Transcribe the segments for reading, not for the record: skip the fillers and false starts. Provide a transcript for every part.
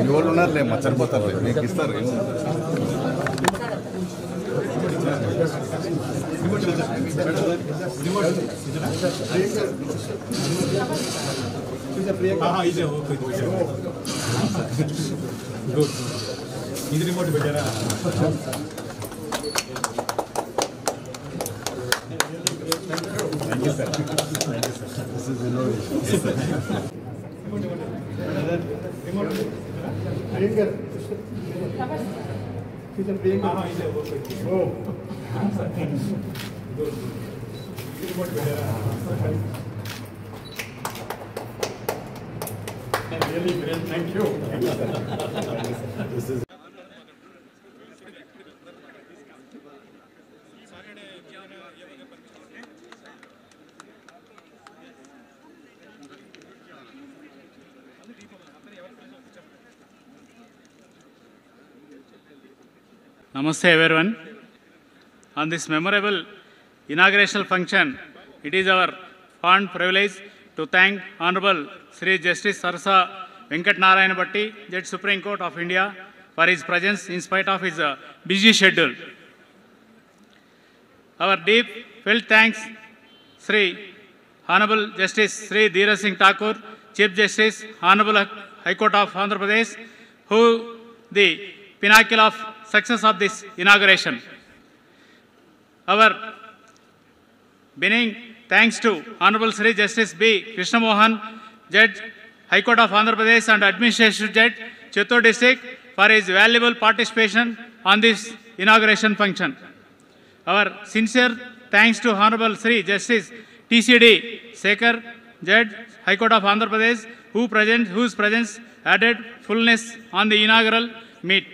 ఎవరు ఉన్నారులే మచ్చరిపోతారులే మీకు ఇస్తారు ఇది రిమోట్ పెట్టారా Thank you, sir. This is innovation. Really great. Thank you. This is Namaste everyone. On this memorable inaugurational function, it is our fond privilege to thank Honorable Sri Justice Sarasa Venkat Narayana Bhatti, Judge Supreme Court of India, for his presence in spite of his busy schedule. Our deep felt thanks Sri Honorable Justice Sri Dheeraj Singh Thakur, Chief Justice, Honorable High Court of Andhra Pradesh, who the pinnacle of success of this inauguration. Our beginning thanks to Honorable Sri Justice B. Krishna Mohan, Judge, High Court of Andhra Pradesh and Administrative Judge, Chittoor District, for his valuable participation on this inauguration function. Our sincere thanks to Honorable Sri Justice TCD Sekhar, Judge, High Court of Andhra Pradesh, whose presence added fullness on the inaugural meet.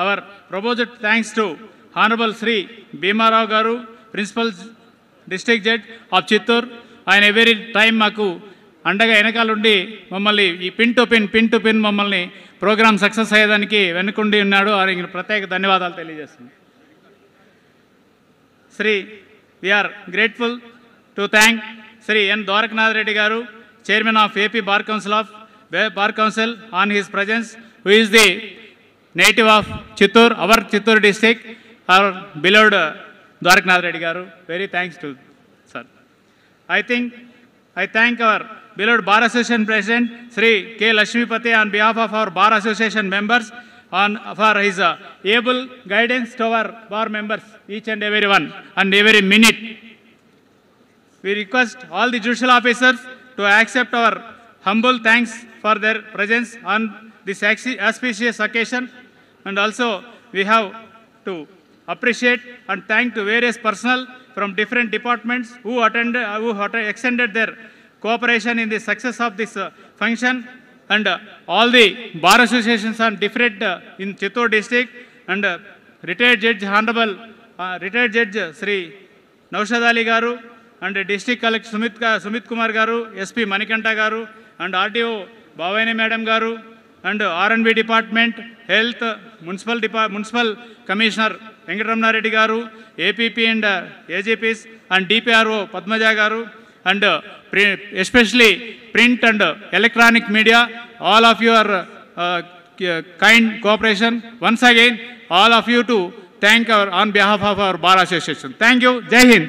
Our proposed thanks to Honorable Sri Bhima Rao Garu, Principal District Judge of Chittoor, and every time maku అండగా వెనకాలండి మమ్మల్ని ఈ pin to pin మమ్మల్ని program success అయ్యేదానికి వెనుకుండి ఉన్నాడు. ఆయనకి ప్రత్యేక ధన్యవాదాలు తెలియజేస్తున్నాను. Shri we are grateful to thank Shri N Dwarakanath Reddy garu, chairman of AP bar council on his presence, who is the native of Chittoor, our Chittoor district, our beloved Dwarkanath Reddy Garu. Very thanks to sir. I thank our beloved Bar Association President Sri K. Lakshmipati on behalf of our Bar Association members for his able guidance to our bar members, each and every one and every minute. We request all the judicial officers to accept our humble thanks for their presence on this auspicious occasion, and also we have to appreciate and thank to various personnel from different departments who extended their cooperation in the success of this function, and all the bar associations on different in Chittoor district, and retired Judge Honorable retired Judge Sri Naushad Ali Garu, and District Collector Sumit Kumar Garu, SP Manikanta Garu, and RTO Bhavani Madam Garu, and R&B Department, Health, Municipal Commissioner Venkatraman Reddy Garu, APP and AGPs, and DPRO Padmaja Garu, and especially print and electronic media, all of you are kind cooperation. Once again, all of you to thank on behalf of our Bar Association. Thank you. Jai Hind.